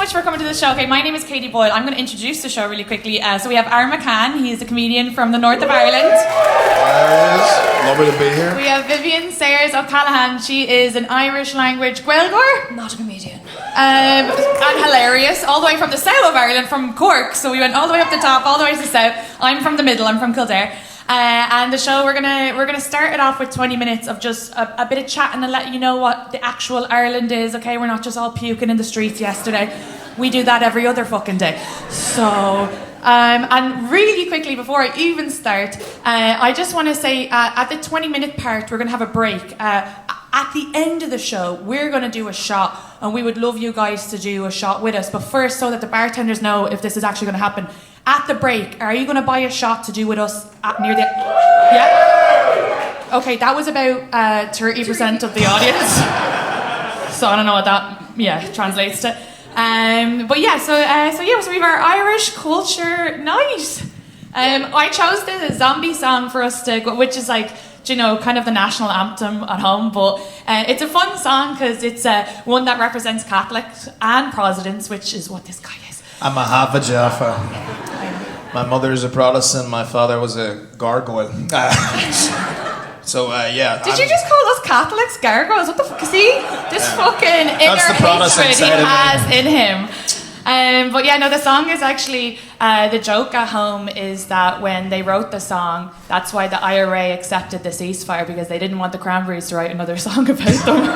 much for coming to the show. Okay, my name is Katie Boyle. I'm going to introduce the show really quickly. So we have Aaron McCann. He is a comedian from the north of Ireland. There it is. Lovely to be here. We have Vivienne Sayers O'Callaghan. She is an Irish language Gaeilgeoir. Not a comedian. And hilarious. All the way from the south of Ireland, from Cork. So we went all the way up the top, all the way to the south. I'm from the middle. I'm from Kildare. And the show, we're gonna start it off with 20 minutes of just a bit of chatting and let you know what the actual Ireland is, okay? We're not just all puking in the streets yesterday. We do that every other fucking day. So, and really quickly, before I even start, I just want to say at the 20-minute part, we're going to have a break. At the end of the show, we're going to do a shot, and we would love you guys to do a shot with us. But first, so that the bartenders know if this is actually going to happen, at the break, are you going to buy a shot to do with us near the... Yeah? Okay, that was about 30% of the audience. So I don't know what that translates to. But yeah, so we have our Irish culture night. I chose the zombie song for us to go, which is like, you know, kind of the national anthem at home, but it's a fun song because it's one that represents Catholics and Protestants, which is what this guy is. I'm a half a Jaffa. My mother is a Protestant, my father was a gargoyle. So, yeah. Did you just call us Catholics gargoyles? What the fuck? See? This fucking inner hatred he has in him. But yeah, no, the song is actually, the joke at home is that when they wrote the song, that's why the IRA accepted the ceasefire, because they didn't want the Cranberries to write another song about them.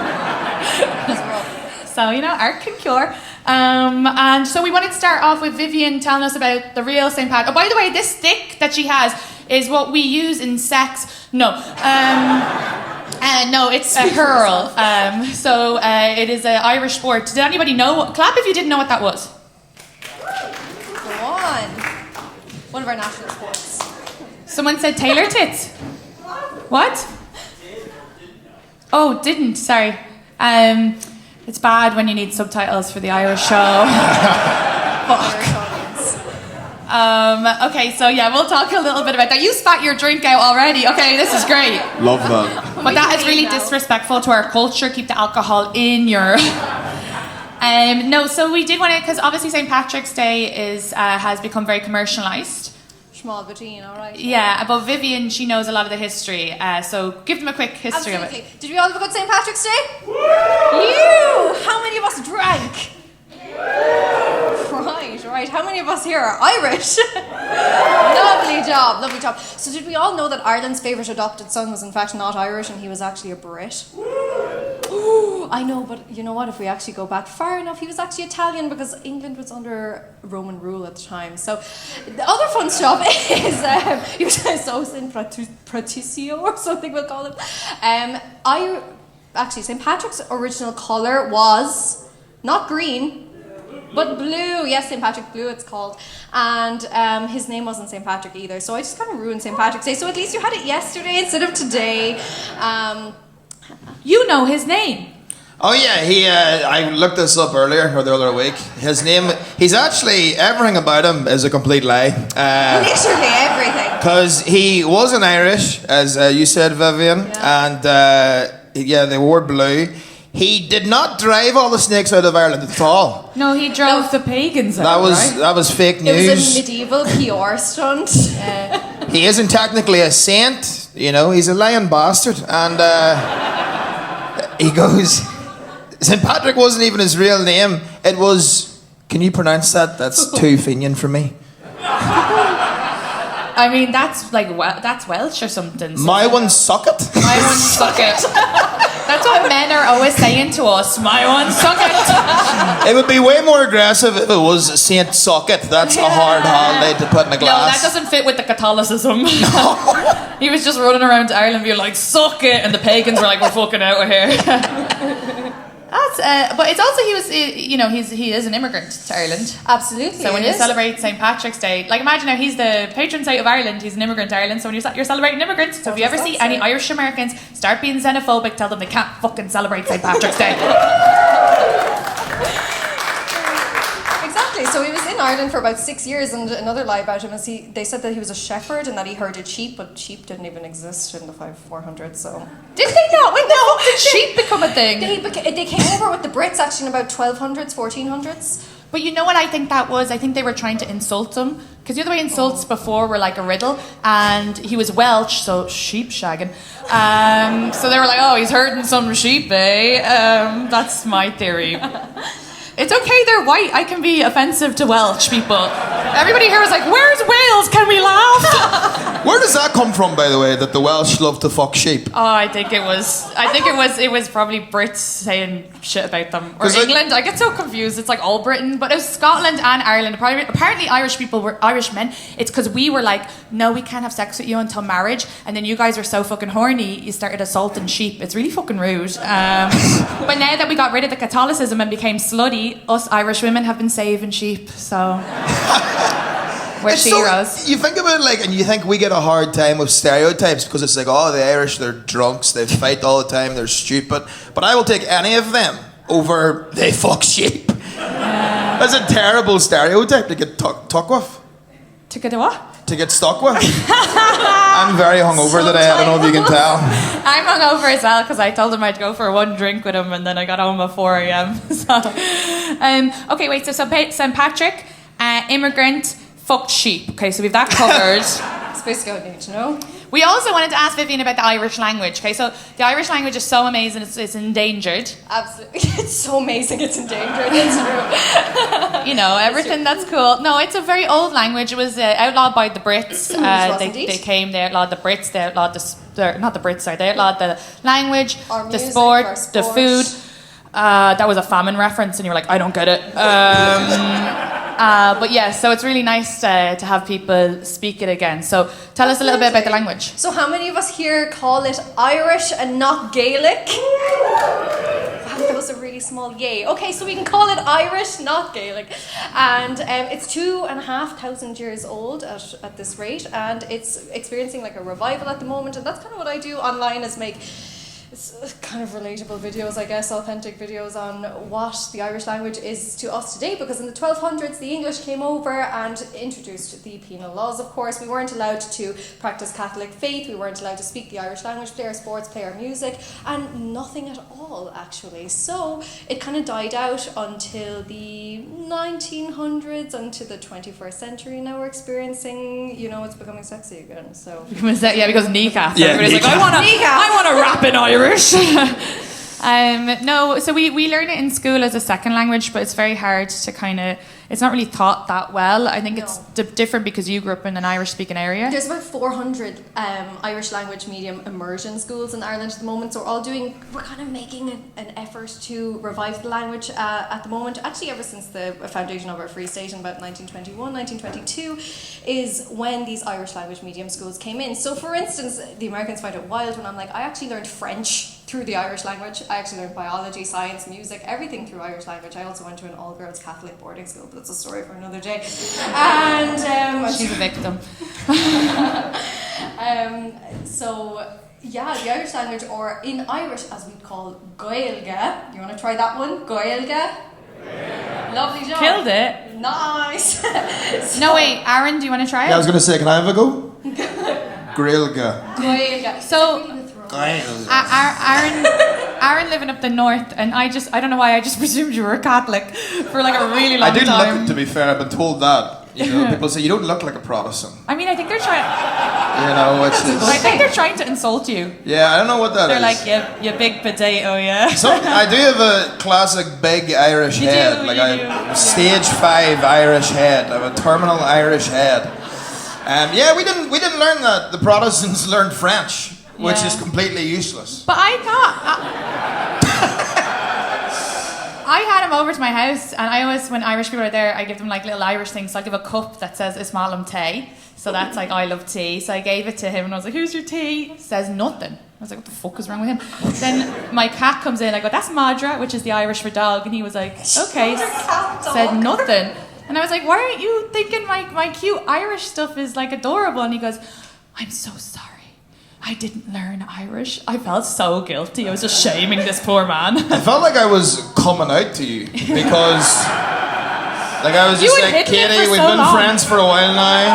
So, you know, art can cure. And so we wanted to start off with Vivienne telling us about the real St. Pat. Oh, by the way, this stick that she has is what we use in sex. No. No, it's a hurl. It is an Irish sport. Did anybody know? Clap if you didn't know what that was. Go on. One of our national sports. Someone said tailor tits. What? Oh, didn't. Sorry. It's bad when you need subtitles for the Irish show. Fuck. Okay, so yeah, we'll talk a little bit about that. You spat your drink out already. Okay, this is great. Love that. But that is really disrespectful to our culture. Keep the alcohol in your... No, so we did want to, because obviously St. Patrick's Day has become very commercialised. Small between, all right. Yeah, but Vivienne, she knows a lot of the history. So give them a quick history of it. Did we all have a good St. Patrick's Day? You! How many of us drank? Right. How many of us here are Irish? Lovely job. So did we all know that Ireland's favourite adopted son was in fact not Irish and he was actually a Brit? Ooh, I know, but you know what? If we actually go back far enough, he was actually Italian because England was under Roman rule at the time. So the other fun stuff is he was so St. Patricio or something we'll call him. Actually, St. Patrick's original colour was not green, but blue. Yes, St. Patrick Blue it's called. And his name wasn't St. Patrick either. So I just kind of ruined St. Patrick's Day. So at least you had it yesterday instead of today. You know his name. Oh yeah, I looked this up earlier, or the other week. His name, he's actually, everything about him is a complete lie. Literally everything. Because he wasn't Irish, as you said, Vivienne. Yeah. And they wore blue. He did not drive all the snakes out of Ireland at all. No, he drove the pagans out, That was fake news. It was a medieval PR stunt. He isn't technically a saint, you know, he's a lying bastard. And he goes, St. Patrick wasn't even his real name. It was, can you pronounce that? That's too Fenian for me. I mean, that's Welsh or something. My one suck it. My one suck it. That's what men are always saying to us. My one suck it. It would be way more aggressive if it was Saint Socket. That's a hard holiday to put in a glass. No, that doesn't fit with the Catholicism. No. He was just running around Ireland being like, suck it, and the pagans were like, we're fucking out of here. But it's also he is an immigrant to Ireland. Absolutely. So when you celebrate St. Patrick's Day, like imagine now he's the patron saint of Ireland. He's an immigrant to Ireland. So when you're celebrating immigrants, so if you ever see any Irish Americans start being xenophobic, tell them they can't fucking celebrate St. Patrick's Day. Exactly. So he was in Ireland Ireland for about 6 years, and another lie about him is they said that he was a shepherd and that he herded sheep, but sheep didn't even exist in the 400s, so... Did they not? When did sheep become a thing? They came over with the Brits actually in about 1200s, 1400s. But you know what I think that was? I think they were trying to insult him. Because the other way insults before were like a riddle. And he was Welsh, so sheep shagging. So they were like, oh, he's herding some sheep, eh? That's my theory. It's okay, they're white. I can be offensive to Welsh people. Everybody here was like, where's Wales? Can we laugh? Where does that come from, by the way, that the Welsh love to fuck sheep? Oh, I think it was probably Brits saying shit about them. Or England. I get so confused. It's like all Britain. But it was Scotland and Ireland. Apparently Irish people were Irish men. It's because we were like, no, we can't have sex with you until marriage. And then you guys were so fucking horny, you started assaulting sheep. It's really fucking rude. But now that we got rid of the Catholicism and became slutty, us Irish women have been saving sheep. So... we're heroes. You think about it like, and you think we get a hard time with stereotypes because it's like, oh, the Irish, they're drunks, they fight all the time, they're stupid. But I will take any of them over they fuck sheep. That's a terrible stereotype to get stuck with. To get what? To get stuck with. I'm very hungover today. I don't know if you can tell. I'm hungover as well because I told him I'd go for one drink with him and then I got home at 4 a.m. So, okay, wait. So St. Patrick, immigrant, fucked sheep. Okay, so we've that covered. That's basically what I need to know. We also wanted to ask Vivienne about the Irish language. Okay, so the Irish language is so amazing, it's endangered. Absolutely. It's so amazing, it's endangered. It's true. You know, everything that's cool. No, it's a very old language. It was outlawed by the Brits. They came, they outlawed the Brits, they outlawed not the Brits, sorry, they outlawed the language, the sport, the food. That was a famine reference, and you were like, I don't get it. But yeah, so it's really nice to have people speak it again. So tell us a little bit about the language. So how many of us here call it Irish and not Gaelic? Wow, that was a really small yay. Okay, so we can call it Irish, not Gaelic. And it's 2,500 years old at this rate, and it's experiencing like a revival at the moment. And that's kind of what I do online, is make... it's kind of relatable videos, I guess, authentic videos on what the Irish language is to us today, because in the 1200s the English came over and introduced the penal laws, of course. We weren't allowed to practice Catholic faith, we weren't allowed to speak the Irish language, play our sports, play our music, and nothing at all, actually. So it kind of died out until the 1900s, until the 21st century. Now we're experiencing, you know, it's becoming sexy again, so... Yeah, because kneecaps. Yeah, everybody's kneecap. like, I want to rap in Irish. No, so we learn it in school as a second language, but it's very hard to kind of, it's not really taught that well. I think it's different because you grew up in an Irish speaking area. There's about 400 Irish language medium immersion schools in Ireland at the moment, so we're kind of making an effort to revive the language at the moment. Actually, ever since the foundation of our Free State in about 1921, 1922 is when these Irish language medium schools came in. So for instance, the Americans find it wild when I'm like, I actually learned French through the Irish language. I actually learned biology, science, music, everything through Irish language. I also went to an all-girls Catholic boarding school, but that's a story for another day. And she's a victim. So yeah, the Irish language, or in Irish as we'd call Gaeilge. You want to try that one? Gaeilge? Lovely job. Killed it. Nice. No, wait, Aaron, do you want to try it? Yeah, I was going to say, can I have a go? Gaeilge. Gaeilge. So... Aaron living up the north, and I don't know why I just presumed you were a Catholic for like a really long time. I didn't look, to be fair, I've been told that. You know, people say, you don't look like a Protestant. I mean, I think they're trying... You know, I think they're trying to insult you. Yeah, I don't know what that they're is. They're like, you big potato, yeah. So, I do have a classic big Irish head. Stage 5 Irish head. I have a terminal Irish head. Yeah, we didn't learn that. The Protestants learned French. Which is completely useless. But I thought... I had him over to my house, and I always, when Irish people are there, I give them like little Irish things. So I give a cup that says Ismalam tea. So that's like, I love tea. So I gave it to him, and I was like, who's your tea? Says nothing. I was like, what the fuck is wrong with him? Then my cat comes in, I go, that's Madra, which is the Irish for dog. And he was like, okay. Said nothing. And I was like, why aren't you thinking my cute Irish stuff is like adorable? And he goes, I'm so sorry. I didn't learn Irish. I felt so guilty. I was just shaming this poor man. I felt like I was coming out to you because Like I was You just had like, hidden it Katie, for we've so been long." friends for a while now,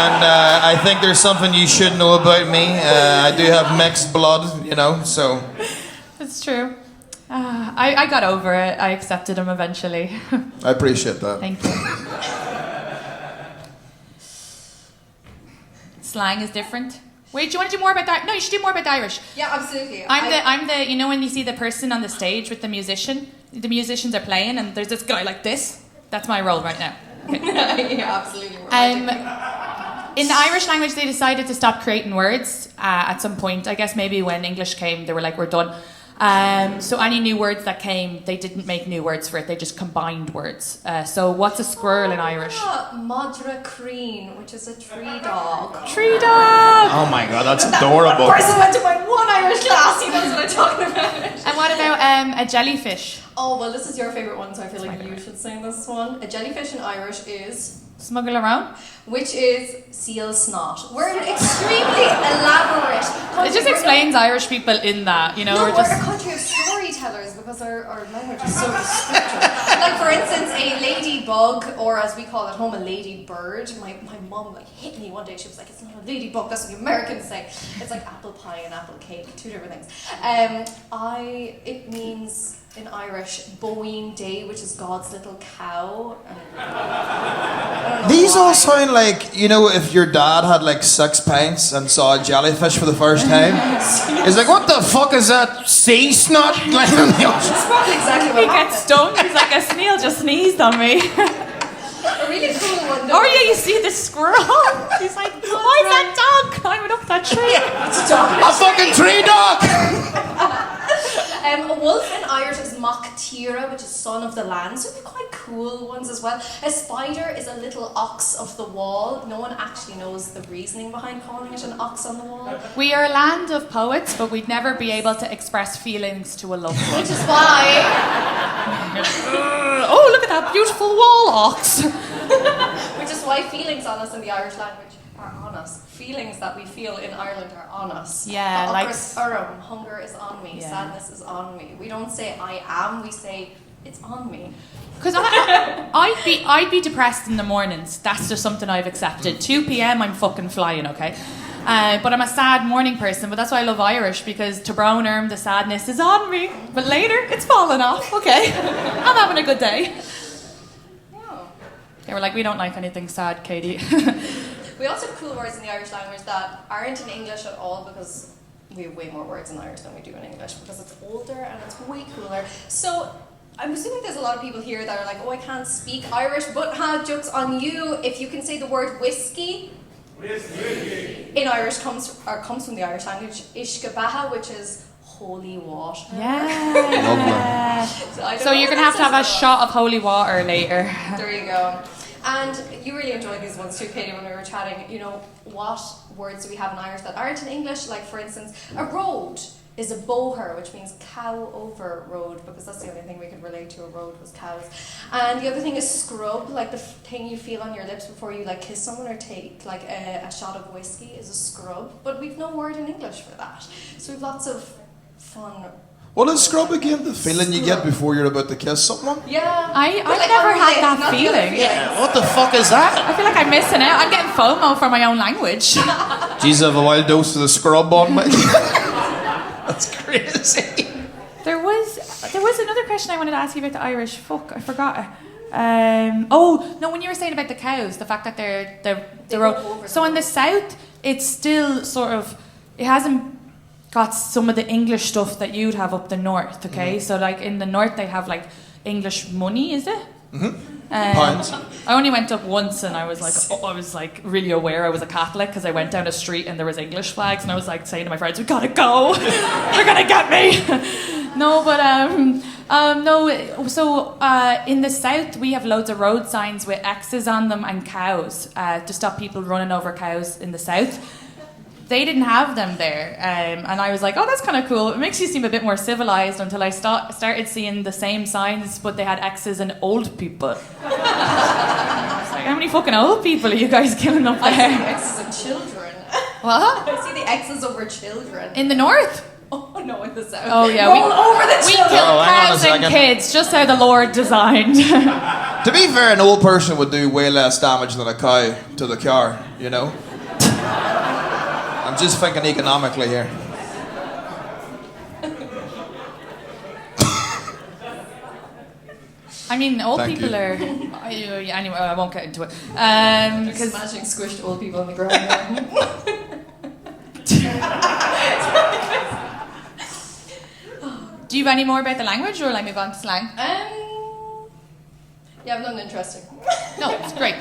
and I think there's something you should know about me. I do have mixed blood, you know, so. It's true. I got over it. I accepted him eventually. I appreciate that. Thank you. Slang is different. Wait, do you want to do more about that? No, you should do more about the Irish. Yeah, absolutely. I'm the, you know when you see the person on the stage with the musicians are playing and there's this guy like this? That's my role right now. Okay. Yeah, absolutely. In the Irish language, they decided to stop creating words at some point. I guess maybe when English came, they were like, we're done. So any new words that came, they didn't make new words for it. They just combined words. So what's a squirrel in Irish? Madra Crean, which is a tree dog. Tree dog! Oh my god, that's adorable. Person went to my one Irish class, he knows what I'm talking about. And what about a jellyfish? Oh, well, this is your favourite one, so I feel like you should say this one. A jellyfish in Irish is... Smuggle around? Which is seal snot. We're extremely elaborate country. It just explains Irish people in that, you know. No, we're we're just a country of storytellers because our language is so descriptive. Like, for instance, a ladybug, or as we call at home, a ladybird. My mum like hit me one day. She was like, "It's not a ladybug. That's what the Americans say." It's like apple pie and apple cake, two different things. It means in Irish Boeing Day, which is God's little cow. These all sound like, you know, if your dad had like 6 pints and saw a jellyfish for the first time. He's like, what the fuck is that sea snot lying on the ocean? That's probably exactly what he gets stung. He's like, a snail just sneezed on me. A really cool one. Oh yeah, you see the squirrel? He's like, why is that dog climbing up that tree? It's a dog. A fucking tree dog! A wolf in Irish is Mac Tira, which is son of the land. So they're quite cool ones as well. A spider is a little ox of the wall. No one actually knows the reasoning behind calling it an ox on the wall. We are a land of poets, but we'd never be able to express feelings to a loved one. Which is why... Oh, look at that beautiful wall ox. Which is why feelings on us in the Irish language are on us. Feelings that we feel in Ireland are on us. Yeah, like... Hunger is on me. Yeah. Sadness is on me. We don't say I am, we say it's on me. Because I'd be depressed in the mornings. That's just something I've accepted. 2 p.m. I'm fucking flying, okay? But I'm a sad morning person, but that's why I love Irish, because to Brownarm, the sadness is on me. But later, it's falling off, okay? I'm having a good day. Oh. They were like, we don't like anything sad, Katie. We also have cool words in the Irish language that aren't in English at all, because we have way more words in Irish than we do in English, because it's older and it's way cooler. So I'm assuming there's a lot of people here that are like, oh, I can't speak Irish, but joke's on you. If you can say the word whiskey, in Irish comes from the Irish language, ishkabaha, which is holy water. Yeah. So you're going to have a shot of holy water later. There you go. And you really enjoyed these ones too, Katie, when we were chatting. You know, what words do we have in Irish that aren't in English? Like, for instance, a road is a boher, which means cow over road, because that's the only thing we could relate to a road was cows. And the other thing is scrub, like the thing you feel on your lips before you like kiss someone or take like a shot of whiskey is a scrub. But we've no word in English for that. So we've lots of fun. What is scrub again? The feeling you get before you're about to kiss someone? Yeah. I've like never on had lips, that not the other feeling. feelings. Yeah, what the fuck is that? I feel like I'm missing out. I'm getting FOMO for my own language. Jesus, I have a wild dose of the scrub on me. That's crazy. There was another question I wanted to ask you about the Irish. Fuck, I forgot it. Oh no, when you were saying about the cows, the fact that they're road. So in the south, it's still sort of, it hasn't got some of the English stuff that you'd have up the north. Okay, so like in the north they have like English money, is it? Pounds. I only went up once and I was like really aware I was a Catholic because I went down a street and there was English flags and I was like saying to my friends, we gotta go, they're gonna get me. No, but no. So in the south we have loads of road signs with X's on them and cows to stop people running over cows in the south. They didn't have them there, and I was like, oh, that's kind of cool. It makes you seem a bit more civilized until I started seeing the same signs, but they had X's and old people. I was like, how many fucking old people are you guys killing up there? I see the X's of children. What? I see the X's over children. In the north? Oh no, in the south. Oh yeah, roll over the we children. kill hang on a cows and second. kids, just how the Lord designed. To be fair, an old person would do way less damage than a cow to the car, you know? I'm just thinking economically here. I mean, old Thank people you. are. Anyway, I won't get into it. Because imagine squished old people on the ground. Do you have any more about the language, or will I move on to slang? Yeah, I've nothing interesting. No, it's great.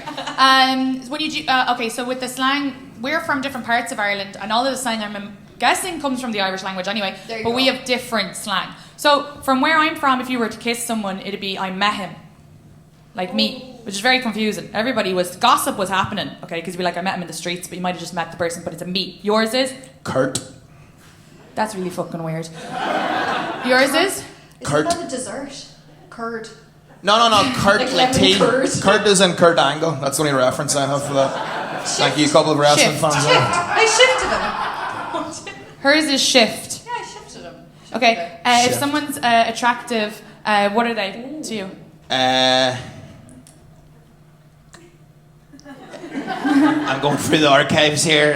When you do, okay, so with the slang, we're from different parts of Ireland, and all of the slang I'm guessing comes from the Irish language anyway. But we have different slang. So from where I'm from, if you were to kiss someone, it'd be I met him, like me, which is very confusing. Gossip was happening, okay, because you'd be like I met him in the streets, but you might have just met the person, but it's a me. Yours is Kurt. That's really fucking weird. Yours is Kurt. Isn't that a dessert? Curd. No, Kurt Like like lemon tea. curd. Kurt is in Kurt Angle. That's the only reference I have for that. Thank you, a couple of wrestling Shift. fans. Shift. I shifted him. hers is shift. Yeah, I shifted him. Okay, if Shift. someone's attractive, what are they to you? I'm going through the archives here.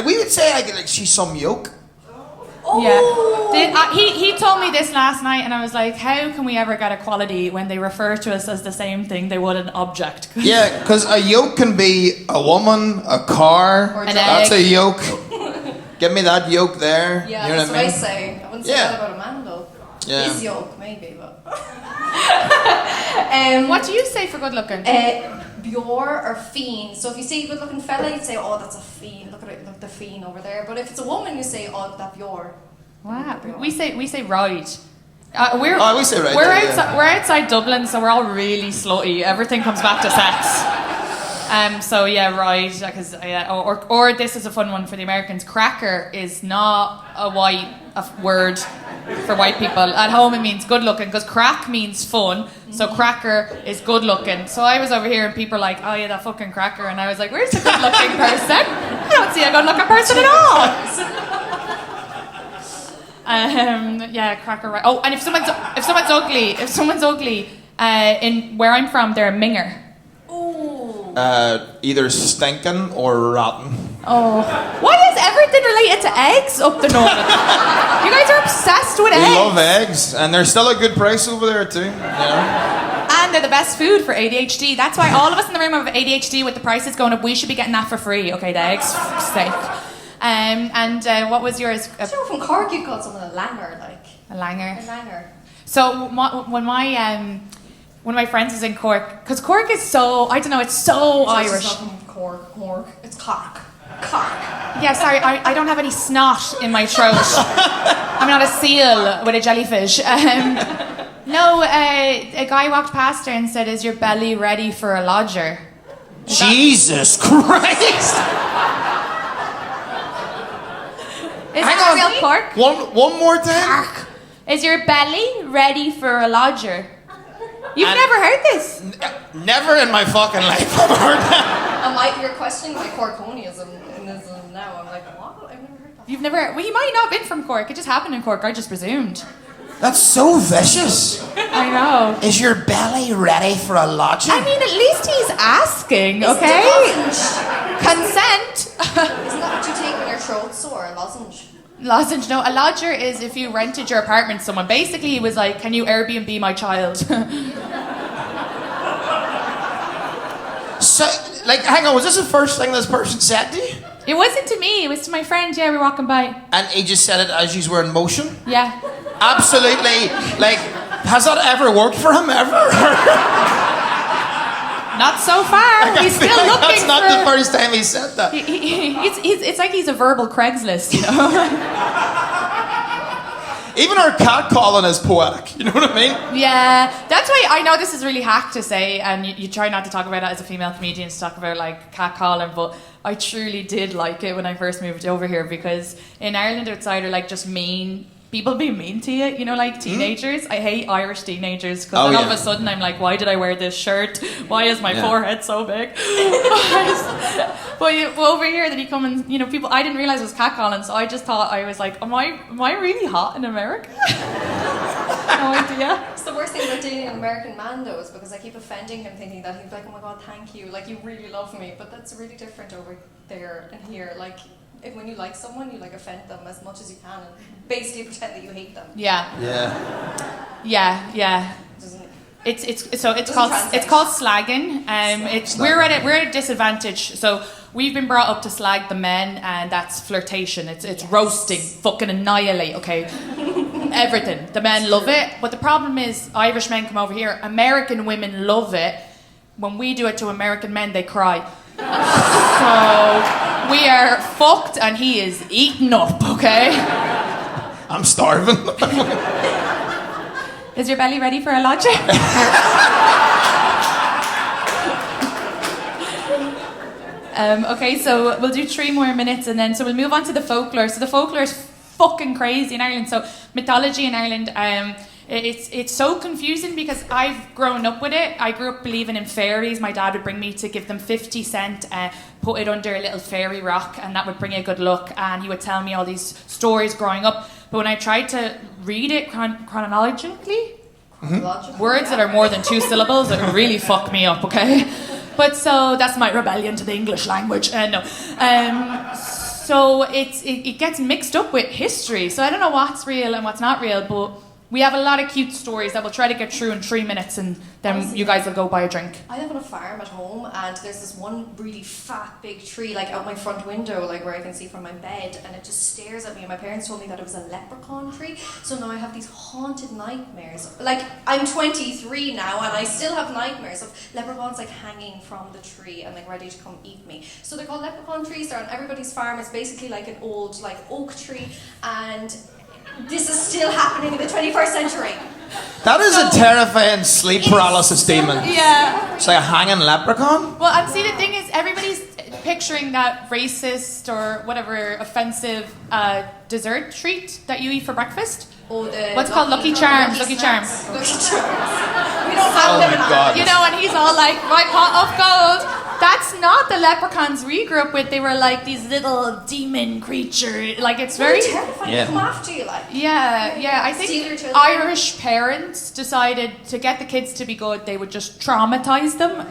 We would say like she's some yoke. Yeah. He told me this last night, and I was like, how can we ever get equality when they refer to us as the same thing they would an object? Yeah, because a yoke can be a woman, a car. Or An That's egg. a yoke. Give me that yoke there. Yeah, You know that's what I what I mean? say. I wouldn't say Yeah. that about a man though. Yeah. His yoke, maybe, but. What do you say for good looking? Bjor or fiend. So if you see a good looking fella, you'd say, oh, that's a fiend. Look at it, look the fiend over there. But if it's a woman, you say, oh, that bjor. Wow. We say ride. We say ride, We're yeah. outside. We're outside Dublin, so we're all really slutty. Everything comes back to sex. So yeah, ride. Because or this is a fun one for the Americans. Cracker is not a word for white people. At home it means good looking, because crack means fun. So cracker is good looking. So I was over here and people are like, oh yeah, that fucking cracker, and I was like, where's the good looking person? I don't see a good looking person at all. Yeah, cracker. Right. Oh, and if someone's ugly, in where I'm from, they're a minger. Ooh. Either stinking or rotten. Oh, why is everything related to eggs up the north? You guys are obsessed with We eggs. love eggs, and they're still a good price over there too. You know? And they're the best food for ADHD. That's why all of us in the room have ADHD with the prices going up. We should be getting that for free, okay, the eggs, for fuck's sake. What was yours? Do you know from Cork you called someone a langer, like? A langer. A langer. So when one of my friends was in Cork, because Cork is so, I don't know, it's so Irish. It's not from Cork. It's Cork. Cork. Yeah, sorry, I don't have any snot in my throat. I'm not a seal with a jellyfish. No, a guy walked past her and said, is your belly ready for a lodger? Jesus Christ! Is Hang that on. real Cork? One more time. Cork. Is your belly ready for a lodger? You've never heard this? Never in my fucking life have I heard that. You're questioning my Corkonianism now. I'm like, what? I've never heard that. You've never, well, he might not have been from Cork. It just happened in Cork. I just presumed. That's so vicious. I know. Is your belly ready for a lodger? I mean, at least he's asking, okay? Consent. Isn't that what you take when your throat's sore? A lozenge. Lozenge, no. A lodger is if you rented your apartment to someone. Basically, he was like, can you Airbnb my child? So, like, hang on, was this the first thing this person said to you? It wasn't to me. It was to my friend. Yeah, we were walking by. And he just said it as you were in motion? Yeah. Absolutely. Like, has that ever worked for him, ever? Not so far. Like, He's I feel still like looking that's not for... the first time he said that. It's like he's a verbal Craigslist, you know? Even our cat calling is poetic, you know what I mean? Yeah, that's why I know this is really hack to say, and you try not to talk about it as a female comedian, to talk about like catcalling, but I truly did like it when I first moved over here, because in Ireland it's either like just mean, people being mean to you, you know, like teenagers. I hate Irish teenagers, because then all of a sudden I'm like, why did I wear this shirt? Why is my forehead so big? But over here, then you come and, you know, people, I didn't realise it was catcalling, so I just thought, I was like, am I really hot in America? no idea. It's the worst thing about dating an American man, though, is because I keep offending him, thinking that he'd be like, "Oh my god, thank you, like you really love me." But that's really different over there and here. Like, when you like someone, you like offend them as much as you can, and basically pretend that you hate them. Yeah. Doesn't It's translate. called slagging. We're at a disadvantage. So we've been brought up to slag the men, and that's flirtation. It's roasting, fucking annihilate. Okay, everything. The men love it, but the problem is Irish men come over here. American women love it. When we do it to American men, they cry. So we are fucked, and he is eaten up. Okay. I'm starving. Is your belly ready for a lodger? Okay, so we'll do 3 more minutes and then so we'll move on to the folklore. So the folklore is fucking crazy in Ireland. So mythology in Ireland, it's so confusing because I've grown up with it. I grew up believing in fairies. My dad would bring me to give them 50 cent, put it under a little fairy rock, and that would bring you good luck. And he would tell me all these stories growing up. But when I tried to read it chronologically, words that are more than 2 syllables, it really fuck me up, okay? But so that's my rebellion to the English language. So it gets mixed up with history. So I don't know what's real and what's not real, but we have a lot of cute stories that we'll try to get through in 3 minutes, and then Honestly, you guys will go buy a drink. I live on a farm at home, and there's this one really fat big tree like out my front window, like where I can see from my bed, and it just stares at me. And my parents told me that it was a leprechaun tree, so now I have these haunted nightmares. Like, I'm 23 now, and I still have nightmares of leprechauns like hanging from the tree and like ready to come eat me. So they're called leprechaun trees. They're on everybody's farm. It's basically like an old like oak tree, and this is still happening in the 21st century. That is a terrifying sleep paralysis demon. Yeah. It's like a hanging leprechaun. Well, and see, the thing is, everybody's picturing that racist or whatever offensive dessert treat that you eat for breakfast. What's called Lucky Charms? Lucky Charms. Lucky Charms. We don't have them in my God. Ireland. You know, and he's all like, my pot of gold. That's not the leprechauns we grew up with. They were like these little demon creature. Like, it's very... They're terrifying. Yeah. Come after you, like. Yeah. I Steal your think children. Irish parents decided to get the kids to be good, they would just traumatize them.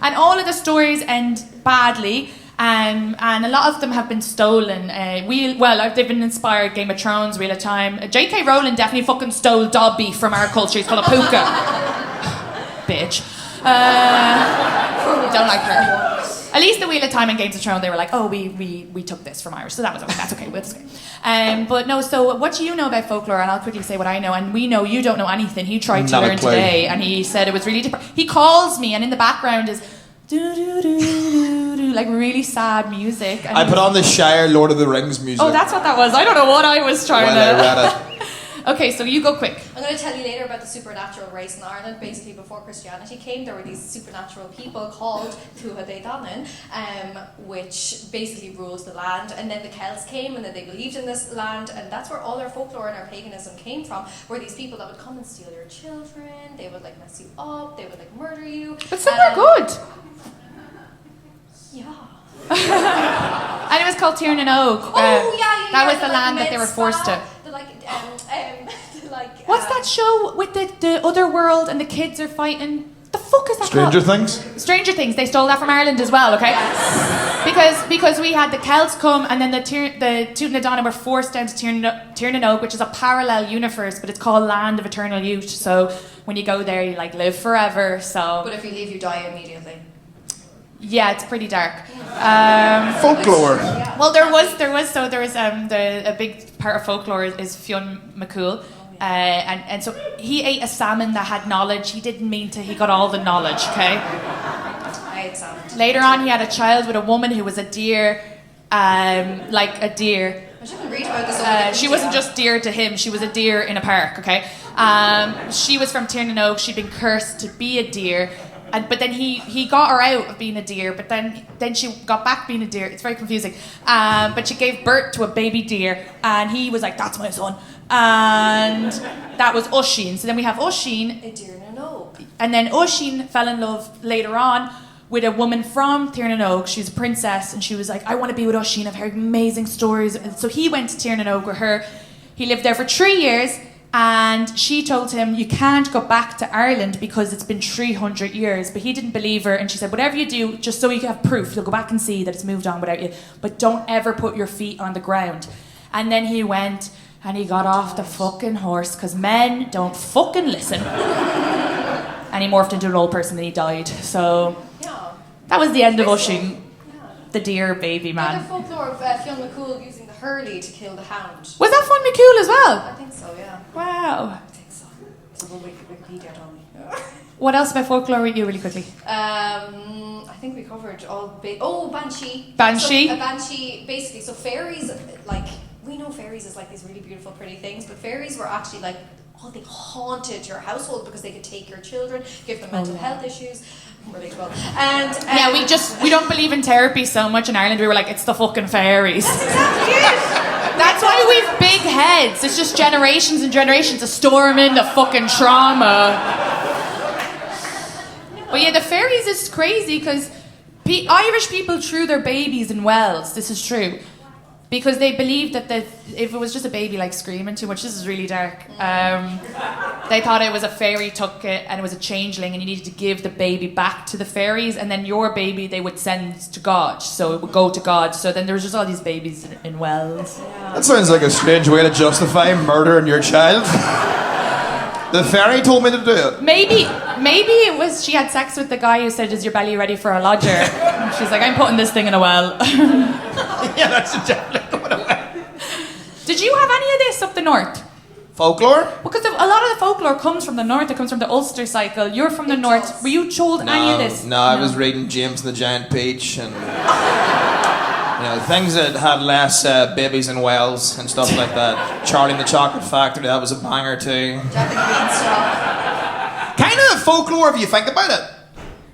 And all of the stories end badly. And a lot of them have been stolen. They've been inspired. Game of Thrones, Wheel of Time. J.K. Rowling definitely fucking stole Dobby from our culture. He's called a puka. Bitch. Don't like her. At least the Wheel of Time and Games of Thrones, they were like, oh, we took this from Irish, so that was okay. That's okay. That's okay. But no. So what do you know about folklore? And I'll quickly say what I know. And we know you don't know anything. He tried to Not a learn clue. today, and he said it was really different. He calls me, and in the background is do do do do do like really sad music. And I put on the Shire Lord of the Rings music. Oh, that's what that was. I don't know what I was trying I to. read it. Okay, so you go quick. I'm going to tell you later about the supernatural race in Ireland. Basically, before Christianity came, there were these supernatural people called Tuatha Dé Danann, which basically rules the land. And then the Celts came, and then they believed in this land, and that's where all our folklore and our paganism came from. Were these people that would come and steal your children? They would like mess you up. They would like murder you. But some are good. Yeah. And it was called Tiernan Oak. That was the land that they were forced to. What's that show with the other world and the kids are fighting? The fuck is that Stranger called? Things? Stranger Things. They stole that from Ireland as well, okay? Because we had the Celts come, and then the Tuatha Dé Danann were forced down to Tiernan Oak, which is a parallel universe, but it's called Land of Eternal Youth. So when you go there, you like live forever. So But if you leave, you die immediately. yeah, it's pretty dark. Folklore. Well, there was a big part of folklore is Fionn McCool. And so he ate a salmon that had knowledge. He didn't mean to. He got all the knowledge, okay? I ate salmon. Later on, he had a child with a woman who was a deer, like a deer. I shouldn't read about this. She wasn't just deer to him. She was a deer in a park, okay? She was from Tiernan Oak. She'd been cursed to be a deer. But then he got her out of being a deer, but then she got back being a deer. It's very confusing. But she gave birth to a baby deer, and he was like, that's my son. And that was Oisín. So then we have Oisín. A deer in an oak. And then Oisín fell in love later on with a woman from Tiernan Oak. She was a princess, and she was like, I want to be with Oisín. I've heard amazing stories. And so he went to Tiernan Oak with her. He lived there for 3 years. And she told him, you can't go back to Ireland because it's been 300 years. But he didn't believe her, and she said, whatever you do, just so you have proof, you'll go back and see that it's moved on without you. But don't ever put your feet on the ground. And then he went and he got off the fucking horse, because men don't fucking listen. And he morphed into an old person and he died. So that was the end of Ushing, the dear baby man. The folklore of Fionn McCool using the hurley to kill the hound. Was that Fionn McCool as well? I think so, yeah. Wow. I think so. So we'll Wikipedia told me. What else about folklore with you really quickly? I think we covered all. Banshee. Banshee? So, a banshee, basically. So fairies, like, we know fairies as like these really beautiful, pretty things, but fairies were actually like, they haunted your household because they could take your children, give them mental health issues. Relatable. And yeah, we don't believe in therapy so much in Ireland. We were like, it's the fucking fairies. That's exactly it. That's why we've big heads. It's just generations and generations of storming the fucking trauma. But yeah, the fairies is crazy because Irish people threw their babies in wells. This is true. Because they believed that if it was just a baby like screaming too much, this is really dark, they thought it was a fairy took it and it was a changeling and you needed to give the baby back to the fairies, and then your baby they would send to God, so it would go to God. So then there was just all these babies in wells. Yeah. That sounds like a strange way to justify murdering your child. The fairy told me to do it. Maybe it was she had sex with the guy who said, is your belly ready for a lodger? And she's like, I'm putting this thing in a well. Yeah, that's exactly what it was. Did you have any of this up the north? Folklore? Because a lot of the folklore comes from the north. It comes from the Ulster cycle. You're from the north. Were you told any of this? No, I was reading James and the Giant Peach and things that had less babies in wells and stuff like that. Charlie and the Chocolate Factory, that was a banger too. Jack and the Beanstalk. Kind of folklore if you think about it.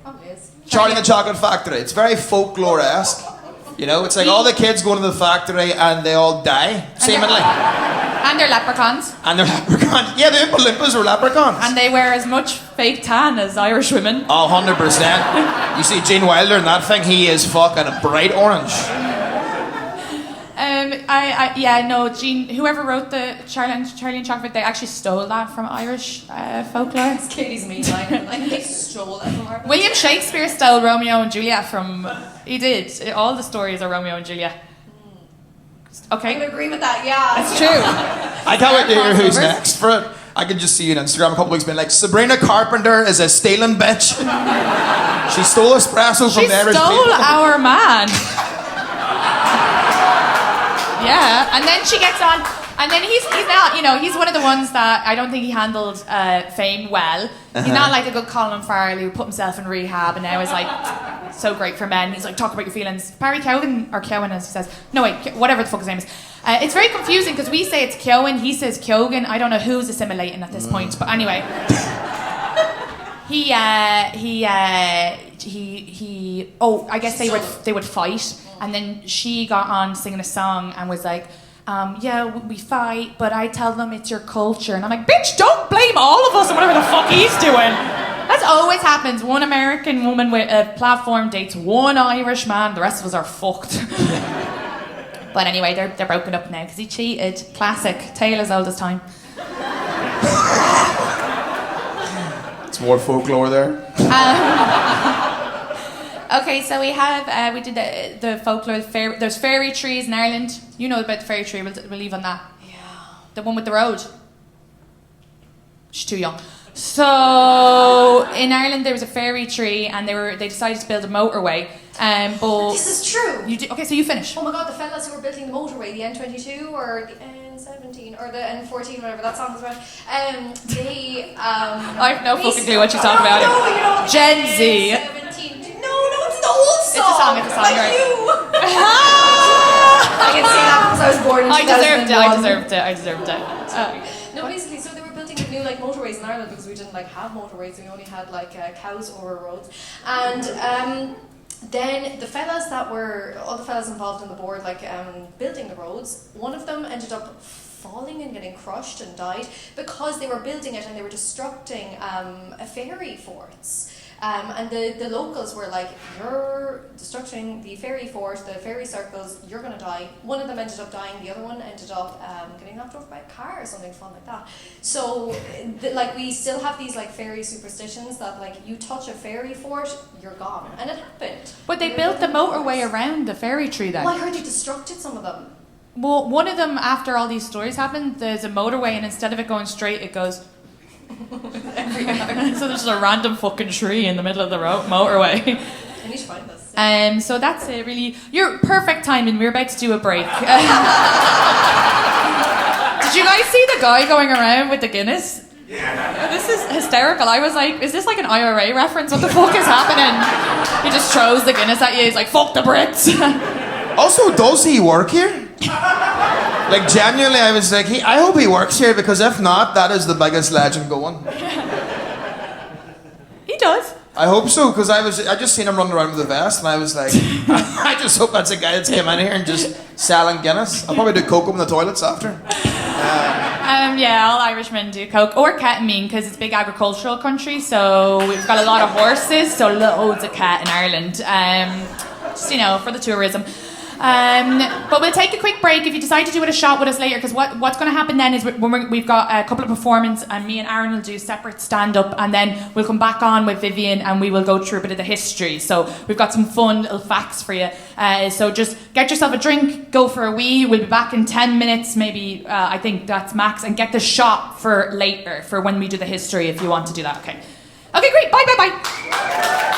Probably is. Charlie and the Chocolate Factory. It's very folklore-esque. It's like all the kids go into the factory and they all die, seemingly. And they're leprechauns. And they're leprechauns. Yeah, the Oompa Loompas were leprechauns. And they wear as much fake tan as Irish women. Oh, 100%. You see Gene Wilder in that thing, he is fucking a bright orange. Gene, whoever wrote the Charlie and Chocolate, they actually stole that from Irish folklore. It's Katie's main line. Like, they stole it from her. William Shakespeare stole Romeo and Juliet from... He did. All the stories are Romeo and Juliet. Okay. I would agree with that, yeah. It's true. I can't wait to hear who's next for it. I could just see you on Instagram a couple weeks being like, Sabrina Carpenter is a stealing bitch. She stole espresso from the Irish people. She stole our man. Yeah, and then she gets on, and then he's not, he's one of the ones that I don't think he handled fame well. He's not like a good Colin Farrell who put himself in rehab and now is like so great for men. He's like, talk about your feelings. Barry Cowan, or Cowan as he says. No, wait, whatever the fuck his name is. It's very confusing because we say it's Cowan, he says Keoghan. I don't know who's assimilating at this point, but anyway. I guess they would fight, and then she got on singing a song and was like, we fight, but I tell them it's your culture. And I'm like, bitch, don't blame all of us on whatever the fuck he's doing. That always happens. One American woman with a platform dates one Irish man, the rest of us are fucked. But anyway, they're broken up now because he cheated. Classic. Tale as old as time. It's more folklore there. Okay, so we did the folklore. There's fairy trees in Ireland. You know about the fairy tree. We'll leave on that. Yeah. The one with the road. She's too young. So in Ireland there was a fairy tree, and they decided to build a motorway. But this is true. Okay, so you finish. Oh my god, the fellas who were building the motorway, the N22 or the N17 or the N14, whatever that song was about. They I have no fucking clue what you're talking about. No, Gen Z. N17. No, it's the old song. It's a song. Like right? you. I can say that because I was born in 2001. I deserved it. No, basically, so they were building new motorways in Ireland because we didn't have motorways. We only had cows over roads, and then the fellas all the fellas involved in the board, building the roads, one of them ended up falling and getting crushed and died because they were building it and they were destructing a fairy forts. And the locals were like, you're destructing the fairy fort, the fairy circles, you're going to die. One of them ended up dying, the other one ended up getting knocked over by a car or something fun like that. So, like, we still have these, like, fairy superstitions that, like, you touch a fairy fort, you're gone. And it happened. But they built the motorway around the fairy tree then. Well, I heard they destructed some of them. Well, one of them, after all these stories happened, there's a motorway, and instead of it going straight, it goes... So there's just a random fucking tree in the middle of the motorway. I need to find this. So that's it, really. You're perfect timing. We're about to do a break. Did you guys see the guy going around with the Guinness? Yeah. This is hysterical. I was like, is this like an IRA reference? What the fuck is happening? He just throws the Guinness at you. He's like, fuck the Brits. Also, does he work here? Like, genuinely, I was like, I hope he works here, because if not, that is the biggest legend going. He does. I hope so, because I just seen him running around with a vest, and I was like, I just hope that's a guy that's came in here and just selling Guinness. I'll probably do coke in the toilets after. Yeah, all Irishmen do coke or ketamine, because it's a big agricultural country, so we've got a lot of horses, so loads of cat in Ireland. Just, you know, for the tourism. But we'll take a quick break if you decide to do it a shot with us later, because what's going to happen then is we've got a couple of performances, and me and Aaron will do separate stand-up, and then we'll come back on with Vivienne and we will go through a bit of the history. So we've got some fun little facts for you. So just get yourself a drink, go for a wee. We'll be back in 10 minutes, maybe. I think that's max, and get the shot for later, for when we do the history, if you want to do that. Okay, great. Bye.